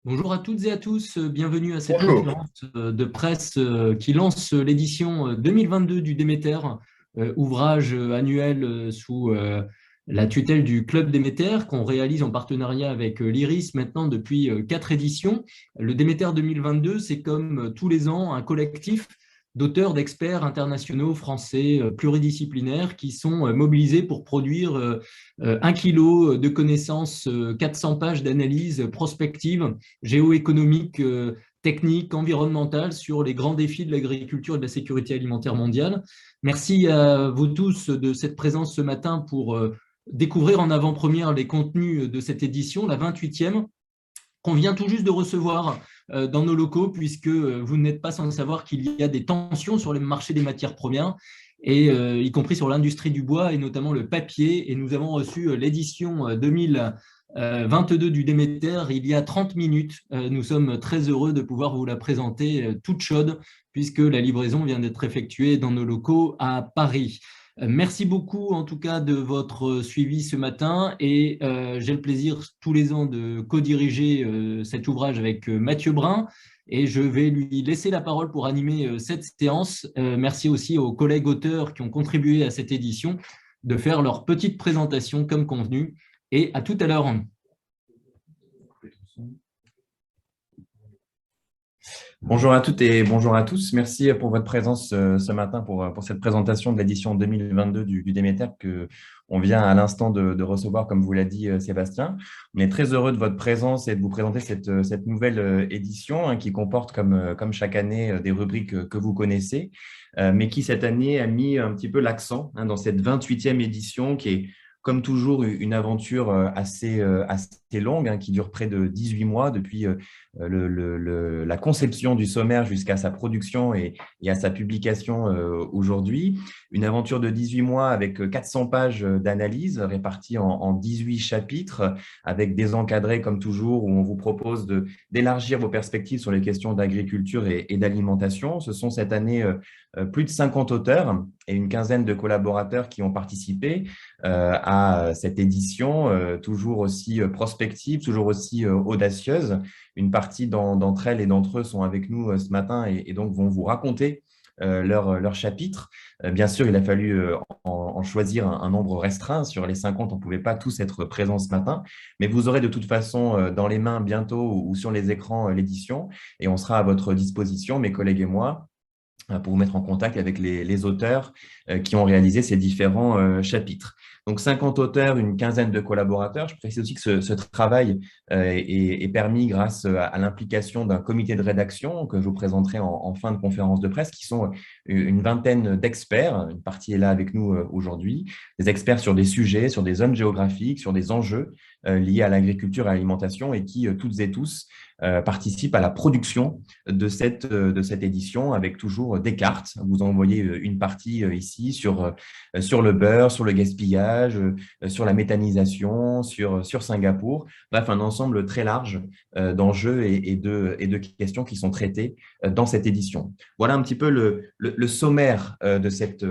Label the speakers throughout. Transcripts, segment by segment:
Speaker 1: Bonjour à toutes et à tous, bienvenue à cette
Speaker 2: Bonjour.
Speaker 1: conférence de presse qui lance l'édition 2022 du Déméter, ouvrage annuel sous la tutelle du Club Déméter qu'on réalise en partenariat avec l'IRIS maintenant depuis 4 éditions. Le Déméter 2022, c'est comme tous les ans un collectif d'auteurs, d'experts internationaux français pluridisciplinaires qui sont mobilisés pour produire 1 kilo de connaissances, 400 pages d'analyse prospective géoéconomique, technique, environnementale sur les grands défis de l'agriculture et de la sécurité alimentaire mondiale. Merci à vous tous de cette présence ce matin pour découvrir en avant-première les contenus de cette édition, la 28e, qu'on vient tout juste de recevoir dans nos locaux, puisque vous n'êtes pas sans savoir qu'il y a des tensions sur le marché des matières premières, et y compris sur l'industrie du bois et notamment le papier. Et nous avons reçu l'édition 2022 du Déméter il y a 30 minutes. Nous sommes très heureux de pouvoir vous la présenter toute chaude, puisque la livraison vient d'être effectuée dans nos locaux à Paris. Merci beaucoup en tout cas de votre suivi ce matin et j'ai le plaisir tous les ans de co-diriger cet ouvrage avec Mathieu Brun et je vais lui laisser la parole pour animer cette séance. Merci aussi aux collègues auteurs qui ont contribué à cette édition de faire leur petite présentation comme convenu et à tout à l'heure.
Speaker 2: Bonjour à toutes et bonjour à tous. Merci pour votre présence ce matin pour cette présentation de l'édition 2022 du Déméter que on vient à l'instant de recevoir, comme vous l'a dit Sébastien. On est très heureux de votre présence et de vous présenter cette nouvelle édition qui comporte, comme chaque année, des rubriques que vous connaissez, mais qui cette année a mis un petit peu l'accent dans cette 28e édition qui est, comme toujours, une aventure assez longue qui dure près de 18 mois depuis la conception du sommaire jusqu'à sa production et à sa publication aujourd'hui. Une aventure de 18 mois avec 400 pages d'analyse réparties en 18 chapitres avec des encadrés comme toujours où on vous propose d'élargir vos perspectives sur les questions d'agriculture et d'alimentation. Ce sont cette année plus de 50 auteurs et une quinzaine de collaborateurs qui ont participé à cette édition, toujours aussi prospective, toujours aussi audacieuse. Une partie d'entre elles et d'entre eux sont avec nous ce matin et donc vont vous raconter leur chapitre. Bien sûr, il a fallu en choisir un nombre restreint. Sur les 50, on ne pouvait pas tous être présents ce matin, mais vous aurez de toute façon dans les mains bientôt ou sur les écrans l'édition et on sera à votre disposition, mes collègues et moi, pour vous mettre en contact avec les auteurs qui ont réalisé ces différents chapitres. Donc, 50 auteurs, une quinzaine de collaborateurs. Je précise aussi que ce travail est permis grâce à l'implication d'un comité de rédaction que je vous présenterai en fin de conférence de presse, qui sont une vingtaine d'experts. Une partie est là avec nous aujourd'hui. Des experts sur des sujets, sur des zones géographiques, sur des enjeux liés à l'agriculture et à l'alimentation et qui, toutes et tous, participent à la production de cette édition avec toujours des cartes. Vous en voyez une partie ici sur le beurre, sur le gaspillage, sur la méthanisation, sur Singapour. Bref, un ensemble très large d'enjeux et de questions qui sont traitées dans cette édition. Voilà un petit peu le sommaire de cette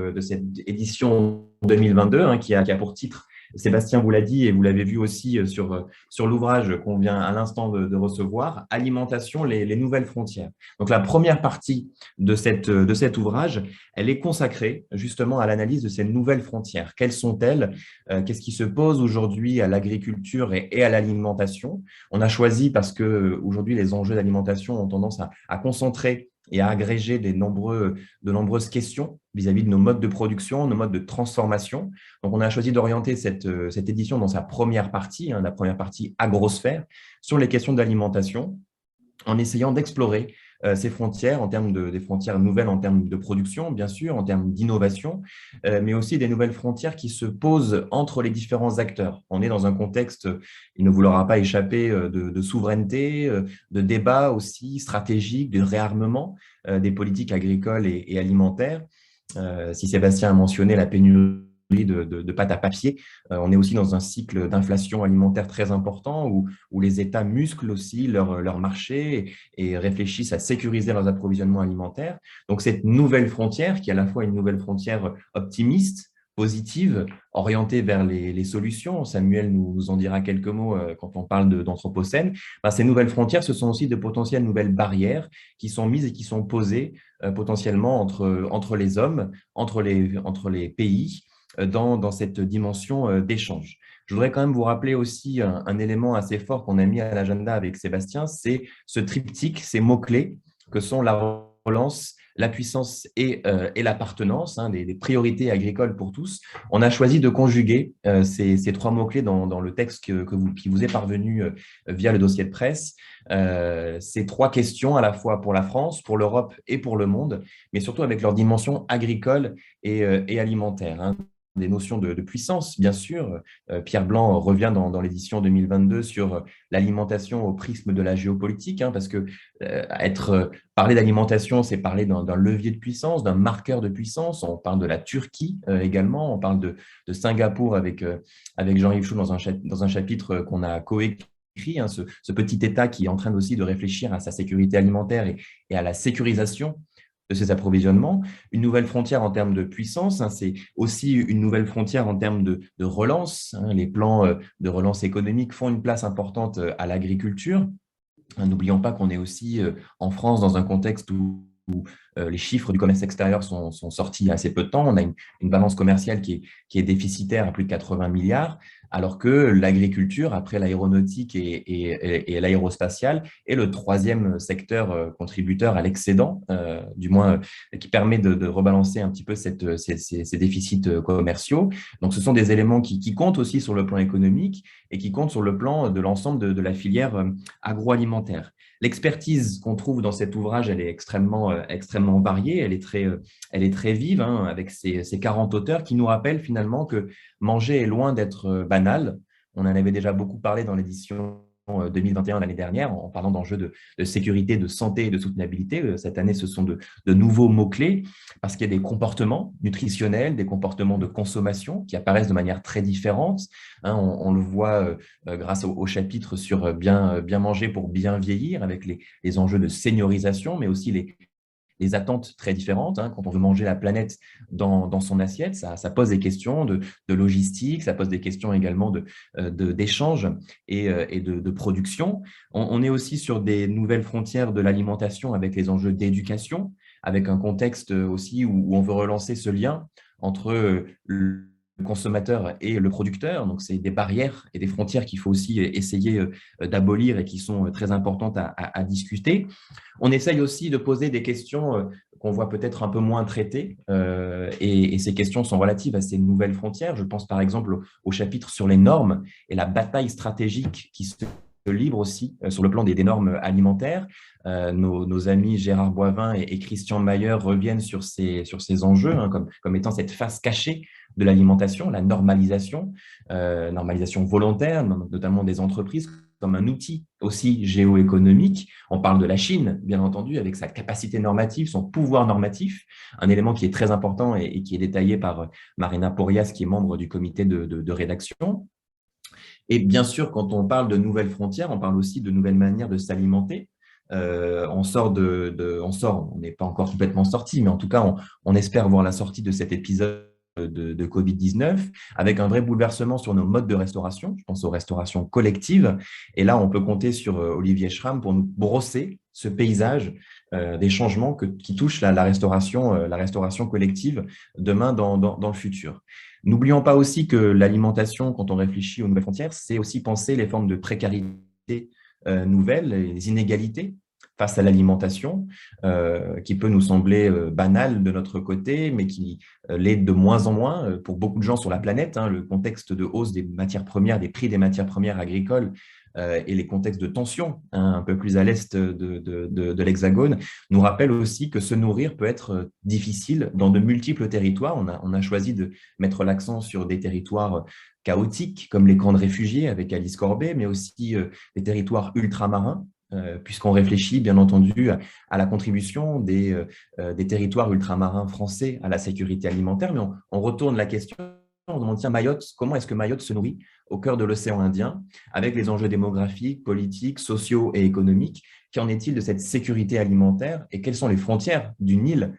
Speaker 2: édition 2022 qui a pour titre, Sébastien vous l'a dit et vous l'avez vu aussi sur l'ouvrage qu'on vient à l'instant de recevoir, Alimentation, les nouvelles frontières. Donc la première partie de cet ouvrage, elle est consacrée justement à l'analyse de ces nouvelles frontières. Quelles sont-elles? Qu'est-ce qui se pose aujourd'hui à l'agriculture et à l'alimentation? On a choisi parce que aujourd'hui les enjeux d'alimentation ont tendance à concentrer et à agréger de nombreuses questions vis-à-vis de nos modes de production, nos modes de transformation. Donc, on a choisi d'orienter cette édition dans sa première partie, la première partie agrosphère, sur les questions d'alimentation, en essayant d'explorer ces frontières, des frontières nouvelles en termes de production, bien sûr, en termes d'innovation, mais aussi des nouvelles frontières qui se posent entre les différents acteurs. On est dans un contexte, il ne vous l'aura pas échappé, de souveraineté, de débat aussi stratégique, de réarmement des politiques agricoles et alimentaires. Si Sébastien a mentionné la pénurie de pâte à papier. On est aussi dans un cycle d'inflation alimentaire très important où les États musclent aussi leur marché et réfléchissent à sécuriser leurs approvisionnements alimentaires. Donc, cette nouvelle frontière, qui est à la fois une nouvelle frontière optimiste, positive, orientée vers les solutions. Samuel nous en dira quelques mots quand on parle d'Anthropocène. Ben, ces nouvelles frontières, ce sont aussi de potentielles nouvelles barrières qui sont mises et qui sont posées potentiellement entre les hommes, entre les pays, dans cette dimension d'échange. Je voudrais quand même vous rappeler aussi un élément assez fort qu'on a mis à l'agenda avec Sébastien, c'est ce triptyque, ces mots-clés que sont la relance, la puissance et l'appartenance, hein, des priorités agricoles pour tous. On a choisi de conjuguer ces trois mots-clés dans le texte qui vous est parvenu via le dossier de presse. Ces trois questions à la fois pour la France, pour l'Europe et pour le monde, mais surtout avec leur dimension agricole et alimentaire, hein. Des notions de puissance, bien sûr. Pierre Blanc revient dans l'édition 2022 sur l'alimentation au prisme de la géopolitique, hein, parce que parler d'alimentation, c'est parler d'un levier de puissance, d'un marqueur de puissance. On parle de la Turquie également, on parle de Singapour avec Jean-Yves Chou dans un chapitre qu'on a coécrit, hein, ce petit État qui est en train aussi de réfléchir à sa sécurité alimentaire et à la sécurisation de ces approvisionnements. Une nouvelle frontière en termes de puissance, hein, c'est aussi une nouvelle frontière en termes de relance, hein. Les plans de relance économique font une place importante à l'agriculture. N'oublions pas qu'on est aussi en France dans un contexte où les chiffres du commerce extérieur sont sortis il y a assez peu de temps. On a une balance commerciale qui est déficitaire à plus de 80 milliards, alors que l'agriculture, après l'aéronautique et l'aérospatiale, est le troisième secteur contributeur à l'excédent, du moins qui permet de rebalancer un petit peu ces déficits commerciaux. Donc, ce sont des éléments qui comptent aussi sur le plan économique et qui comptent sur le plan de l'ensemble de la filière agroalimentaire. L'expertise qu'on trouve dans cet ouvrage, elle est extrêmement variée, elle est très vive, hein, avec ces 40 auteurs qui nous rappellent finalement que manger est loin d'être banal. On en avait déjà beaucoup parlé dans l'édition 2021 l'année dernière, en parlant d'enjeux de sécurité, de santé et de soutenabilité. Cette année, ce sont de nouveaux mots-clés, parce qu'il y a des comportements nutritionnels, des comportements de consommation qui apparaissent de manière très différente, hein. On le voit grâce au chapitre sur bien manger pour bien vieillir, avec les enjeux de seniorisation, mais aussi les attentes très différentes, hein. Quand on veut manger la planète dans son assiette, ça pose des questions de logistique, ça pose des questions également d'échange et de production. On est aussi sur des nouvelles frontières de l'alimentation avec les enjeux d'éducation, avec un contexte aussi où on veut relancer ce lien entre le consommateur et le producteur. Donc, c'est des barrières et des frontières qu'il faut aussi essayer d'abolir et qui sont très importantes à discuter. On essaye aussi de poser des questions qu'on voit peut-être un peu moins traitées, et ces questions sont relatives à ces nouvelles frontières. Je pense par exemple au chapitre sur les normes et la bataille stratégique qui se libre aussi sur le plan des normes alimentaires. Nos amis Gérard Boivin et Christian Mayer reviennent sur ces enjeux, hein, comme étant cette face cachée de l'alimentation, la normalisation, normalisation volontaire, notamment des entreprises, comme un outil aussi géoéconomique. On parle de la Chine, bien entendu, avec sa capacité normative, son pouvoir normatif, un élément qui est très important et qui est détaillé par Marina Porias, qui est membre du comité de rédaction. Et bien sûr, quand on parle de nouvelles frontières, on parle aussi de nouvelles manières de s'alimenter. On n'est pas encore complètement sorti, mais en tout cas, on espère voir la sortie de cet épisode de Covid-19 avec un vrai bouleversement sur nos modes de restauration. Je pense aux restaurations collectives. Et là, on peut compter sur Olivier Schramm pour nous brosser ce paysage des changements qui touchent la restauration collective demain dans le futur. N'oublions pas aussi que l'alimentation, quand on réfléchit aux nouvelles frontières, c'est aussi penser les formes de précarité nouvelles, les inégalités face à l'alimentation, qui peut nous sembler banale de notre côté, mais qui l'est de moins en moins pour beaucoup de gens sur la planète, hein. Le contexte de hausse des matières premières, des prix des matières premières agricoles et les contextes de tension, hein, un peu plus à l'est de l'Hexagone, nous rappellent aussi que se nourrir peut être difficile dans de multiples territoires. On a choisi de mettre l'accent sur des territoires chaotiques, comme les camps de réfugiés avec Alice Corbet, mais aussi des territoires ultramarins, puisqu'on réfléchit bien entendu à la contribution des territoires ultramarins français à la sécurité alimentaire, mais on retourne la question, on demande, tiens, Mayotte, comment est-ce que Mayotte se nourrit au cœur de l'océan Indien, avec les enjeux démographiques, politiques, sociaux et économiques? Qu'en est-il de cette sécurité alimentaire et quelles sont les frontières d'une île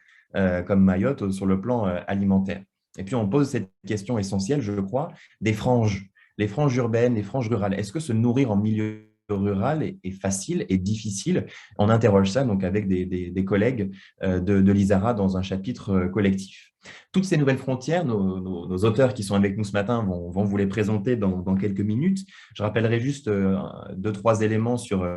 Speaker 2: comme Mayotte sur le plan alimentaire? Et puis, on pose cette question essentielle, je crois, des franges, les franges urbaines, les franges rurales. Est-ce que se nourrir en milieu rural est facile et difficile? On interroge ça donc avec des collègues de l'ISARA dans un chapitre collectif. Toutes ces nouvelles frontières, nos auteurs qui sont avec nous ce matin vont vous les présenter dans quelques minutes. Je rappellerai juste deux, trois éléments sur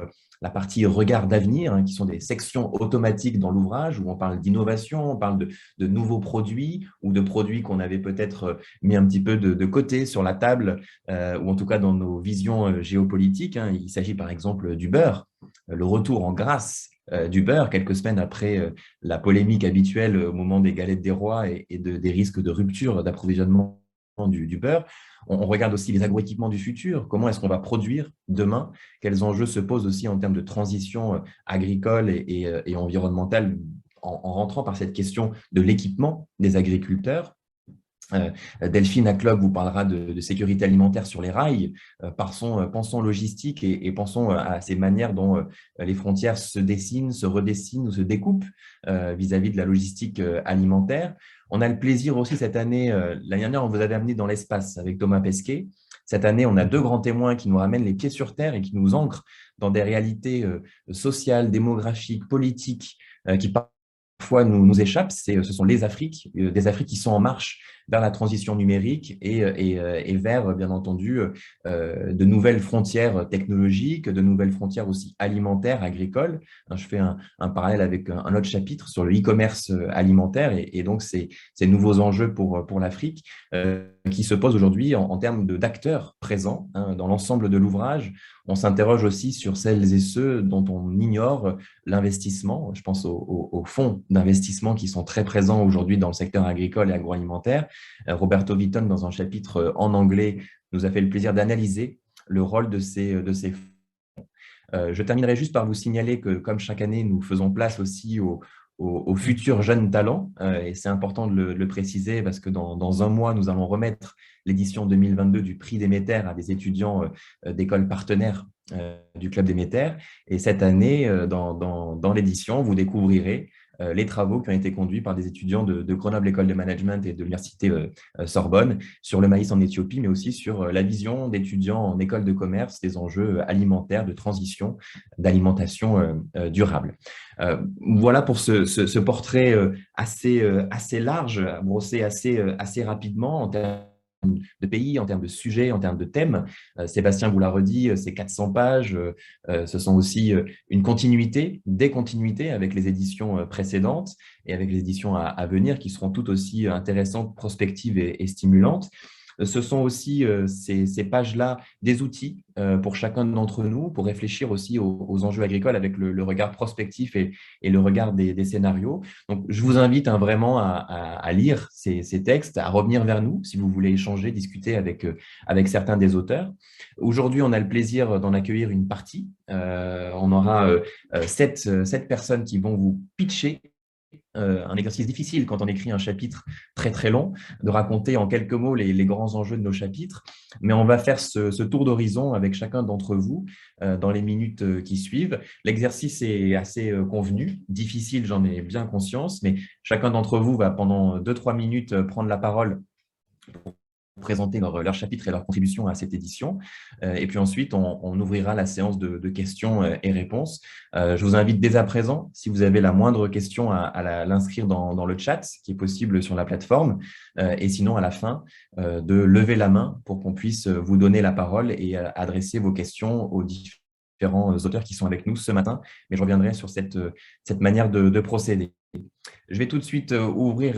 Speaker 2: la partie regard d'avenir, hein, qui sont des sections automatiques dans l'ouvrage où on parle d'innovation, on parle de nouveaux produits ou de produits qu'on avait peut-être mis un petit peu de côté sur la table, ou en tout cas dans nos visions géopolitiques, hein. Il s'agit par exemple du beurre, le retour en grâce du beurre, quelques semaines après la polémique habituelle au moment des galettes des rois et des risques de rupture d'approvisionnement du beurre. On regarde aussi les agroéquipements du futur. Comment est-ce qu'on va produire demain? Quels enjeux se posent aussi en termes de transition agricole et environnementale en rentrant par cette question de l'équipement des agriculteurs? Delphine Aklob vous parlera de sécurité alimentaire sur les rails. Pensons logistique et pensons à ces manières dont les frontières se dessinent, se redessinent ou se découpent vis-à-vis de la logistique alimentaire. On a le plaisir aussi cette année, l'année dernière, on vous avait amené dans l'espace avec Thomas Pesquet. Cette année, on a deux grands témoins qui nous ramènent les pieds sur terre et qui nous ancrent dans des réalités sociales, démographiques, politiques, qui parfois nous échappent. Ce sont les Afriques, des Afriques qui sont en marche vers la transition numérique et vers, bien entendu, de nouvelles frontières technologiques, de nouvelles frontières aussi alimentaires, agricoles. Je fais un parallèle avec un autre chapitre sur le e-commerce alimentaire et donc ces nouveaux enjeux pour l'Afrique qui se posent aujourd'hui en termes d'acteurs présents, hein, dans l'ensemble de l'ouvrage. On s'interroge aussi sur celles et ceux dont on ignore l'investissement. Je pense aux fonds d'investissement qui sont très présents aujourd'hui dans le secteur agricole et agroalimentaire. Roberto Vitton, dans un chapitre en anglais, nous a fait le plaisir d'analyser le rôle de ces fonds. Je terminerai juste par vous signaler que, comme chaque année, nous faisons place aussi aux futurs jeunes talents. Et c'est important de le préciser parce que dans un mois, nous allons remettre l'édition 2022 du prix Déméter à des étudiants d'écoles partenaires du Club Déméter. Et cette année, dans l'édition, vous découvrirez les travaux qui ont été conduits par des étudiants de Grenoble École de Management et de l'Université Sorbonne sur le maïs en Éthiopie, mais aussi sur la vision d'étudiants en école de commerce des enjeux alimentaires, de transition, d'alimentation durable. Voilà pour ce portrait assez large, brossé assez rapidement en termes de pays, en termes de sujets, en termes de thèmes. Sébastien vous l'a redit, ces 400 pages, ce sont aussi une continuité, des continuités avec les éditions précédentes et avec les éditions à venir qui seront toutes aussi intéressantes, prospectives et stimulantes. Ce sont aussi ces pages-là des outils pour chacun d'entre nous pour réfléchir aussi aux enjeux agricoles avec le regard prospectif et le regard des scénarios. Donc, je vous invite vraiment à lire ces textes, à revenir vers nous si vous voulez échanger, discuter avec certains des auteurs. Aujourd'hui, on a le plaisir d'en accueillir une partie. On aura sept personnes qui vont vous pitcher un exercice difficile quand on écrit un chapitre très très long, de raconter en quelques mots les grands enjeux de nos chapitres. Mais on va faire ce tour d'horizon avec chacun d'entre vous dans les minutes qui suivent. L'exercice est assez convenu, difficile, j'en ai bien conscience, mais chacun d'entre vous va pendant 2-3 minutes prendre la parole pour présenter leur chapitre et leur contribution à cette édition. Et puis ensuite, on ouvrira la séance de questions et réponses. Je vous invite dès à présent, si vous avez la moindre question, à l'inscrire dans le chat, qui est possible sur la plateforme. Et sinon, à la fin, de lever la main pour qu'on puisse vous donner la parole et adresser vos questions aux différents auteurs qui sont avec nous ce matin. Mais je reviendrai sur cette manière de procéder. Je vais tout de suite ouvrir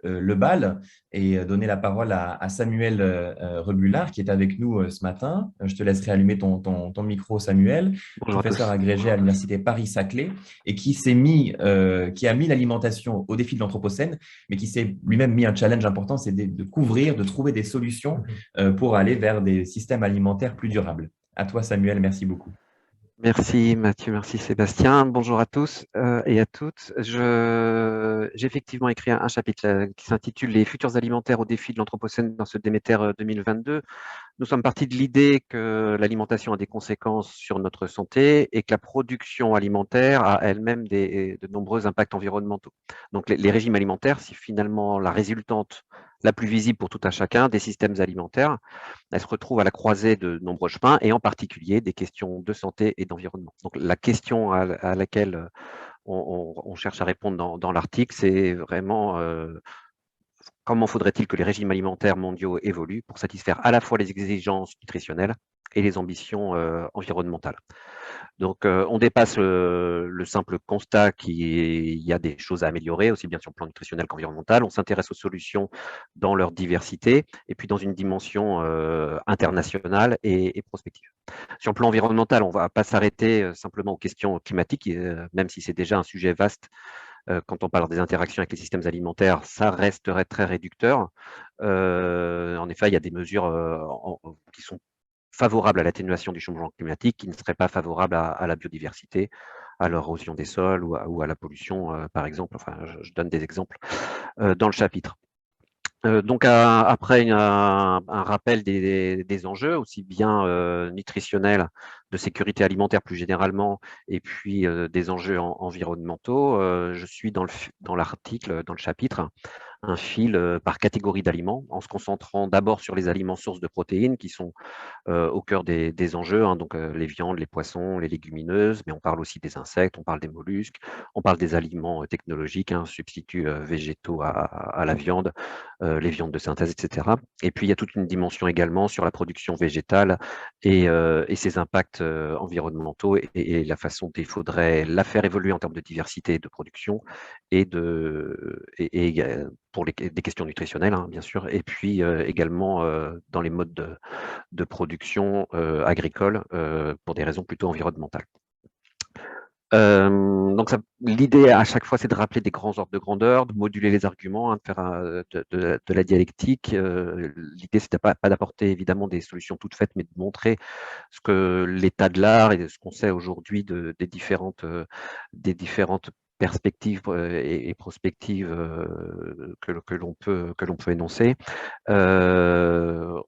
Speaker 2: le bal et donner la parole à Samuel Rebullard qui est avec nous ce matin. Je te laisserai allumer ton micro, Samuel,
Speaker 3: Bonjour à tous.
Speaker 2: professeur agrégé à l'Université Paris-Saclay et qui a mis l'alimentation au défi de l'Anthropocène, mais qui s'est lui-même mis un challenge important, c'est de couvrir, de trouver des solutions pour aller vers des systèmes alimentaires plus durables. À toi, Samuel, merci beaucoup.
Speaker 3: Merci Mathieu, merci Sébastien. Bonjour à tous et à toutes. J'ai effectivement écrit un chapitre qui s'intitule « Les futurs alimentaires au défi de l'Anthropocène dans ce Déméter 2022 ». Nous sommes partis de l'idée que l'alimentation a des conséquences sur notre santé et que la production alimentaire a elle-même de nombreux impacts environnementaux. Donc les régimes alimentaires, c'est finalement la résultante la plus visible pour tout un chacun, des systèmes alimentaires. Elle se retrouve à la croisée de nombreux chemins, et en particulier des questions de santé et d'environnement. Donc la question à laquelle on cherche à répondre dans l'article, c'est vraiment comment faudrait-il que les régimes alimentaires mondiaux évoluent pour satisfaire à la fois les exigences nutritionnelles et les ambitions environnementales. Donc, on dépasse le simple constat qu'il y a des choses à améliorer, aussi bien sur le plan nutritionnel qu'environnemental. On s'intéresse aux solutions dans leur diversité et puis dans une dimension internationale et prospective. Sur le plan environnemental, on ne va pas s'arrêter simplement aux questions climatiques, même si c'est déjà un sujet vaste. Quand on parle des interactions avec les systèmes alimentaires, ça resterait très réducteur. En effet, il y a des mesures qui sont favorables à l'atténuation du changement climatique, qui ne seraient pas favorables à la biodiversité, à l'érosion des sols ou à la pollution, par exemple. Enfin, je donne des exemples dans le chapitre. Donc, après un rappel des enjeux, aussi bien nutritionnels, de sécurité alimentaire plus généralement, et puis des enjeux environnementaux, je suis dans l'article, dans le chapitre, un fil par catégorie d'aliments, en se concentrant d'abord sur les aliments sources de protéines qui sont au cœur des enjeux, hein, donc les viandes, les poissons, les légumineuses, mais on parle aussi des insectes, on parle des mollusques, on parle des aliments technologiques, hein, substituts végétaux à la viande, les viandes de synthèse, etc. Et puis il y a toute une dimension également sur la production végétale et ses impacts environnementaux et la façon dont il faudrait la faire évoluer en termes de diversité de production et pour des questions nutritionnelles, hein, bien sûr, et puis également dans les modes de production agricole pour des raisons plutôt environnementales. Donc l'idée à chaque fois, c'est de rappeler des grands ordres de grandeur, de moduler les arguments, hein, de faire de la dialectique. L'idée, c'est pas d'apporter évidemment des solutions toutes faites, mais de montrer ce que l'état de l'art et ce qu'on sait aujourd'hui des différentes perspectives et prospectives que l'on peut énoncer. Ce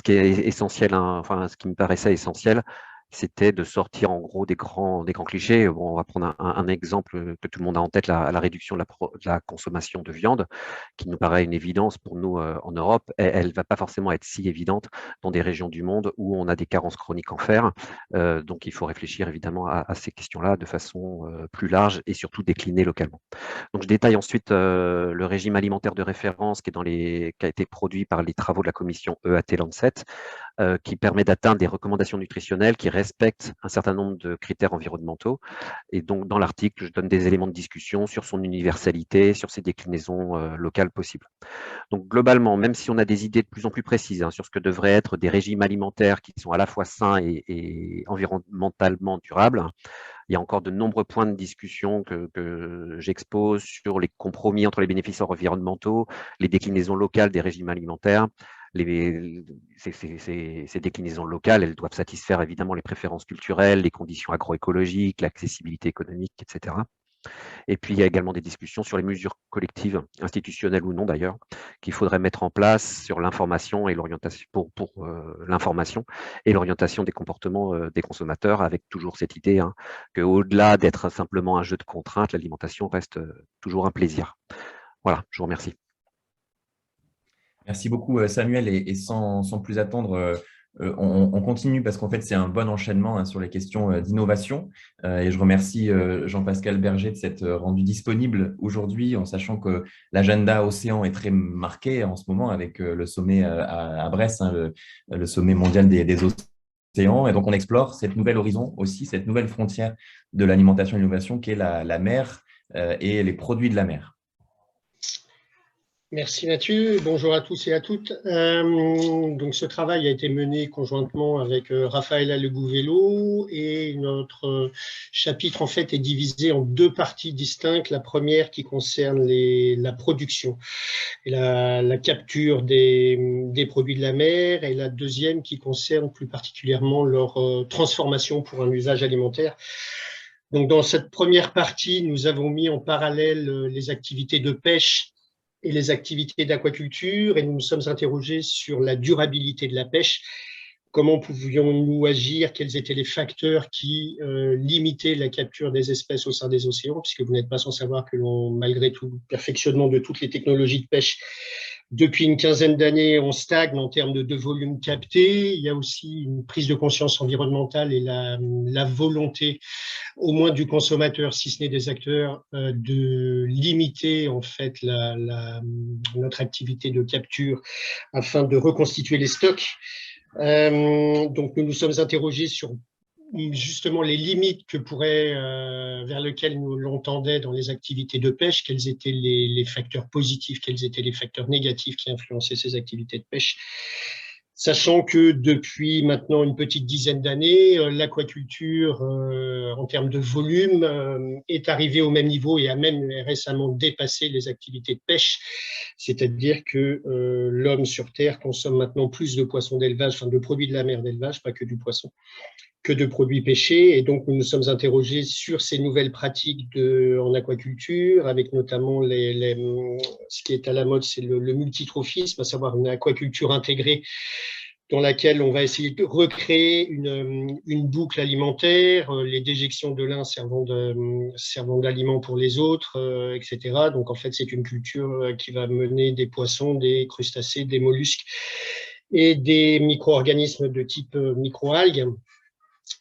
Speaker 3: qui est essentiel, hein, enfin, ce qui me paraissait essentiel, c'était de sortir en gros des grands clichés. Bon, on va prendre un exemple que tout le monde a en tête, la réduction de la consommation de viande, qui nous paraît une évidence pour nous en Europe. Elle ne va pas forcément être si évidente dans des régions du monde où on a des carences chroniques en fer. Donc, il faut réfléchir évidemment à ces questions-là de façon plus large et surtout déclinée localement. Donc, je détaille ensuite le régime alimentaire de référence qui a été produit par les travaux de la commission EAT-Lancet, qui permet d'atteindre des recommandations nutritionnelles qui respectent un certain nombre de critères environnementaux. Et donc, dans l'article, je donne des éléments de discussion sur son universalité, sur ses déclinaisons locales possibles. Donc, globalement, même si on a des idées de plus en plus précises sur ce que devraient être des régimes alimentaires qui sont à la fois sains et environnementalement durables, il y a encore de nombreux points de discussion que j'expose sur les compromis entre les bénéfices environnementaux, les déclinaisons locales des régimes alimentaires. Ces déclinaisons locales, elles doivent satisfaire évidemment les préférences culturelles, les conditions agroécologiques, l'accessibilité économique, etc. Et puis, il y a également des discussions sur les mesures collectives, institutionnelles ou non d'ailleurs, qu'il faudrait mettre en place sur l'information et l'orientation pour l'information et l'orientation des comportements des consommateurs, avec toujours cette idée qu'au-delà d'être simplement un jeu de contraintes, l'alimentation reste toujours un plaisir. Voilà, je vous remercie.
Speaker 2: Merci beaucoup, Samuel. Et sans plus attendre, on continue parce qu'en fait, c'est un bon enchaînement sur les questions d'innovation. Et je remercie Jean-Pascal Berger de s'être rendu disponible aujourd'hui, en sachant que l'agenda Océan est très marqué en ce moment avec le sommet à Brest, le sommet mondial des océans. Et donc, on explore cette nouvelle horizon aussi, cette nouvelle frontière de l'alimentation et de l'innovation qui est la mer et les produits de la mer.
Speaker 4: Merci Mathieu, bonjour à tous et à toutes. Donc ce travail a été mené conjointement avec Raphaël Legouvello et notre chapitre en fait est divisé en deux parties distinctes. La première qui concerne la production et la capture des produits de la mer et la deuxième qui concerne plus particulièrement leur transformation pour un usage alimentaire. Donc dans cette première partie, nous avons mis en parallèle les activités de pêche et les activités d'aquaculture, et nous nous sommes interrogés sur la durabilité de la pêche comment pouvions-nous agir, quels étaient les facteurs qui limitaient la capture des espèces au sein des océans, puisque vous n'êtes pas sans savoir que malgré tout le perfectionnement de toutes les technologies de pêche, depuis une quinzaine d'années, on stagne en termes de volume capté. Il y a aussi une prise de conscience environnementale et la volonté, au moins du consommateur, si ce n'est des acteurs, de limiter en fait notre activité de capture afin de reconstituer les stocks. Donc nous nous sommes interrogés sur justement les limites vers lesquelles nous l'entendaient dans les activités de pêche, quels étaient les facteurs positifs, quels étaient les facteurs négatifs qui influençaient ces activités de pêche. Sachant que depuis maintenant une petite dizaine d'années, l'aquaculture, en termes de volume, est arrivée au même niveau et a même récemment dépassé les activités de pêche. C'est-à-dire que l'homme sur Terre consomme maintenant plus de poissons d'élevage, enfin de produits de la mer d'élevage, pas que du poisson, que de produits pêchés. Et donc, nous nous sommes interrogés sur ces nouvelles pratiques en aquaculture, avec notamment ce qui est à la mode, c'est le multitrophisme, à savoir une aquaculture intégrée dans laquelle on va essayer de recréer une boucle alimentaire, les déjections de l'un servant d'aliment pour les autres, etc. Donc, en fait, c'est une culture qui va mener des poissons, des crustacés, des mollusques et des micro-organismes de type microalgues.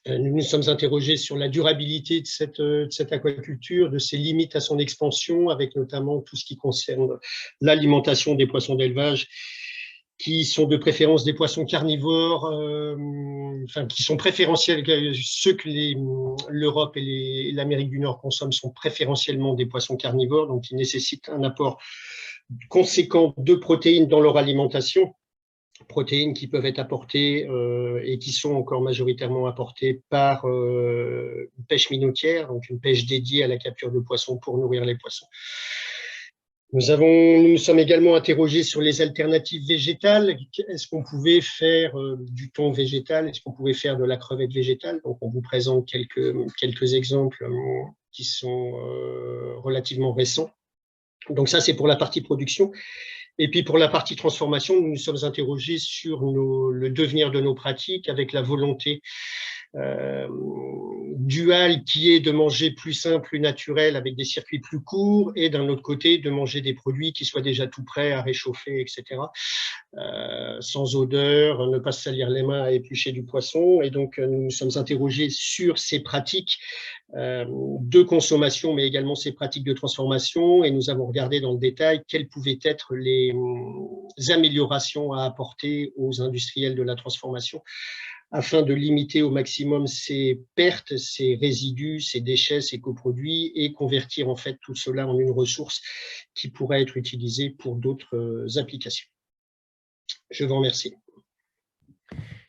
Speaker 4: Nous nous sommes interrogés sur la durabilité de cette aquaculture, de ses limites à son expansion, avec notamment tout ce qui concerne l'alimentation des poissons d'élevage, qui sont de préférence des poissons carnivores, qui sont préférentiels, ceux que l'Europe et l'Amérique du Nord consomment sont préférentiellement des poissons carnivores, donc qui nécessitent un apport conséquent de protéines dans leur alimentation. Protéines qui peuvent être apportées et qui sont encore majoritairement apportées par une pêche minotière, donc une pêche dédiée à la capture de poissons pour nourrir les poissons. Nous nous sommes également interrogés sur les alternatives végétales. Est-ce qu'on pouvait faire du thon végétal? Est-ce qu'on pouvait faire de la crevette végétale? Donc, on vous présente quelques exemples qui sont relativement récents. Donc, ça, c'est pour la partie production. Et puis pour la partie transformation, nous nous sommes interrogés sur le devenir de nos pratiques avec la volonté duale qui est de manger plus simple, plus naturel avec des circuits plus courts et d'un autre côté de manger des produits qui soient déjà tout prêts à réchauffer, etc. Sans odeur, ne pas se salir les mains à éplucher du poisson. Et donc nous nous sommes interrogés sur ces pratiques de consommation, mais également ces pratiques de transformation, et nous avons regardé dans le détail quelles pouvaient être les améliorations à apporter aux industriels de la transformation afin de limiter au maximum ces pertes, ces résidus, ces déchets, ces coproduits, et convertir en fait tout cela en une ressource qui pourrait être utilisée pour d'autres applications. Je vous remercie.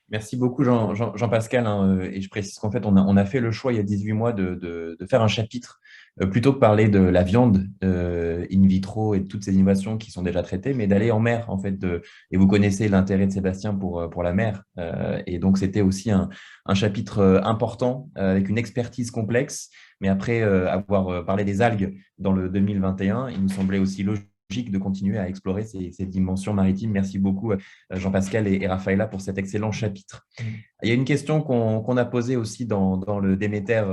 Speaker 2: Merci beaucoup Jean-Pascal, et je précise qu'en fait on a fait le choix il y a 18 mois de faire un chapitre plutôt que parler de la viande in vitro et de toutes ces innovations qui sont déjà traitées, mais d'aller en mer en fait. Et vous connaissez l'intérêt de Sébastien pour la mer, et donc c'était aussi un chapitre important avec une expertise complexe, mais après avoir parlé des algues dans le 2021, il nous semblait aussi logique de continuer à explorer ces dimensions maritimes. Merci beaucoup Jean-Pascal et Raphaëlla pour cet excellent chapitre. Il y a une question qu'on a posée aussi dans le Déméter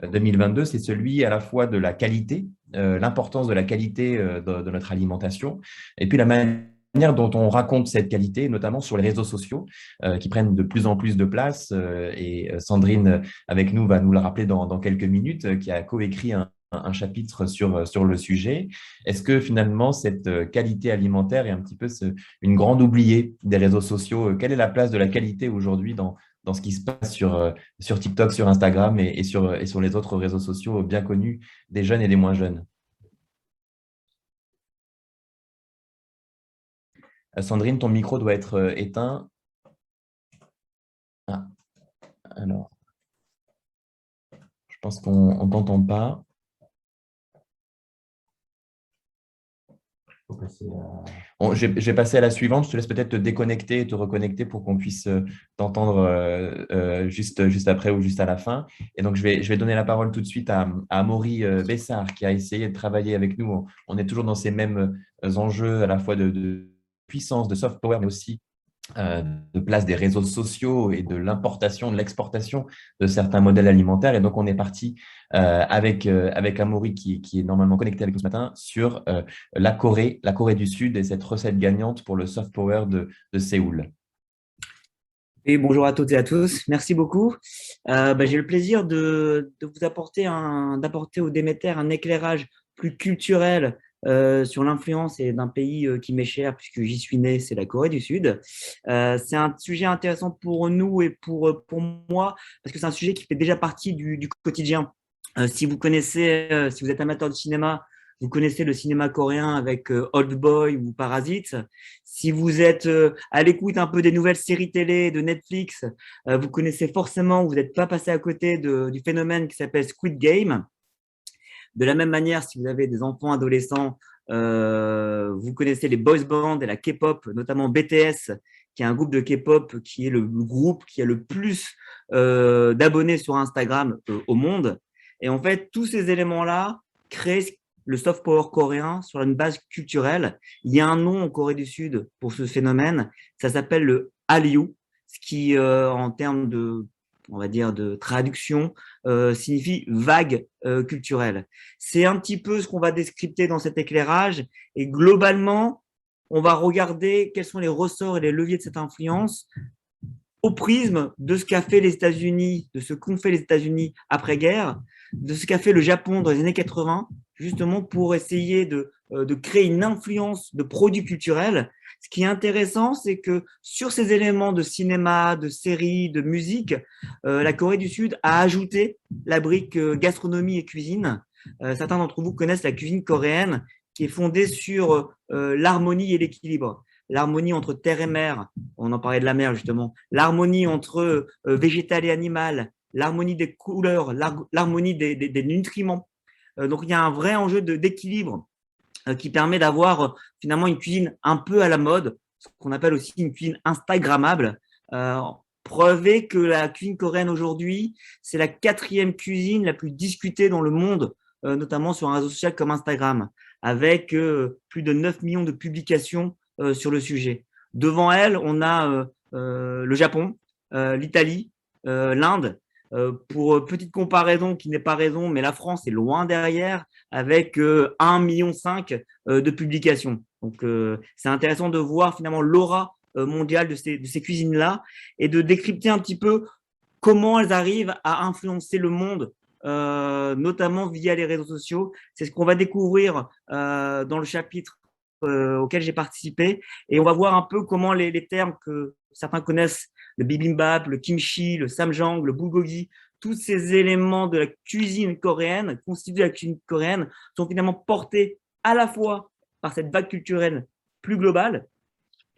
Speaker 2: 2022, c'est celui à la fois de la qualité, l'importance de la qualité de notre alimentation, et puis la manière dont on raconte cette qualité, notamment sur les réseaux sociaux qui prennent de plus en plus de place. Et Sandrine, avec nous, va nous le rappeler dans quelques minutes, qui a coécrit un chapitre sur le sujet. Est-ce que finalement cette qualité alimentaire est un petit peu une grande oubliée des réseaux sociaux? Quelle est la place de la qualité aujourd'hui dans ce qui se passe sur TikTok, sur Instagram et sur les autres réseaux sociaux bien connus des jeunes et des moins jeunes? Sandrine, ton micro doit être éteint. Ah, alors, je pense qu'on ne t'entend pas. Bon, je vais passer à la suivante. Je te laisse peut-être te déconnecter et te reconnecter pour qu'on puisse t'entendre juste après ou juste à la fin. Et donc, je vais donner la parole tout de suite à Amaury Bessard, qui a essayé de travailler avec nous. On est toujours dans ces mêmes enjeux à la fois de puissance, de soft power, mais aussi de place des réseaux sociaux et de l'importation, de l'exportation de certains modèles alimentaires. Et donc, on est parti avec Amaury, qui est normalement connecté avec nous ce matin, sur la Corée du Sud et cette recette gagnante pour le soft power de Séoul.
Speaker 5: Et bonjour à toutes et à tous, merci beaucoup. J'ai le plaisir de vous d'apporter au Déméter un éclairage plus culturel sur l'influence d'un pays qui m'est cher puisque j'y suis né, c'est la Corée du Sud. C'est un sujet intéressant pour nous et pour moi parce que c'est un sujet qui fait déjà partie du quotidien. Si vous êtes amateur de cinéma, vous connaissez le cinéma coréen avec Old Boy ou Parasite. Si vous êtes à l'écoute un peu des nouvelles séries télé de Netflix, vous connaissez forcément, vous n'êtes pas passé à côté du phénomène qui s'appelle Squid Game. De la même manière, si vous avez des enfants adolescents, vous connaissez les boys bands et la K-pop, notamment BTS, qui est un groupe de K-pop qui est le groupe qui a le plus d'abonnés sur Instagram au monde. Et en fait, tous ces éléments-là créent le soft power coréen sur une base culturelle. Il y a un nom en Corée du Sud pour ce phénomène, ça s'appelle le Hallyu, ce qui, en termes on va dire, de traduction, signifie vague culturelle. C'est un petit peu ce qu'on va décrypter dans cet éclairage et globalement, on va regarder quels sont les ressorts et les leviers de cette influence au prisme de ce qu'a fait les États-Unis, de ce qu'ont fait les États-Unis après-guerre, de ce qu'a fait le Japon dans les années 80, justement pour essayer de créer une influence de produits culturels. Ce qui est intéressant, c'est que sur ces éléments de cinéma, de séries, de musique, la Corée du Sud a ajouté la brique gastronomie et cuisine. Certains d'entre vous connaissent la cuisine coréenne qui est fondée sur l'harmonie et l'équilibre. L'harmonie entre terre et mer, on en parlait de la mer justement, l'harmonie entre végétal et animal, l'harmonie des couleurs, l'harmonie des nutriments. Donc, il y a un vrai enjeu d'équilibre qui permet d'avoir finalement une cuisine un peu à la mode, ce qu'on appelle aussi une cuisine instagrammable. Preuve est que la cuisine coréenne aujourd'hui, c'est la 4e cuisine la plus discutée dans le monde, notamment sur un réseau social comme Instagram, avec plus de 9 millions de publications sur le sujet. Devant elle, on a le Japon, l'Italie, l'Inde. Pour petite comparaison qui n'est pas raison, mais la France est loin derrière avec 1,5 million de publications. Donc, c'est intéressant de voir finalement l'aura mondiale de ces cuisines-là et de décrypter un petit peu comment elles arrivent à influencer le monde, notamment via les réseaux sociaux. C'est ce qu'on va découvrir dans le chapitre auquel j'ai participé et on va voir un peu comment les termes que certains connaissent, le bibimbap, le kimchi, le samjang, le bulgogi, tous ces éléments de la cuisine coréenne, constituent la cuisine coréenne, sont finalement portés à la fois par cette vague culturelle plus globale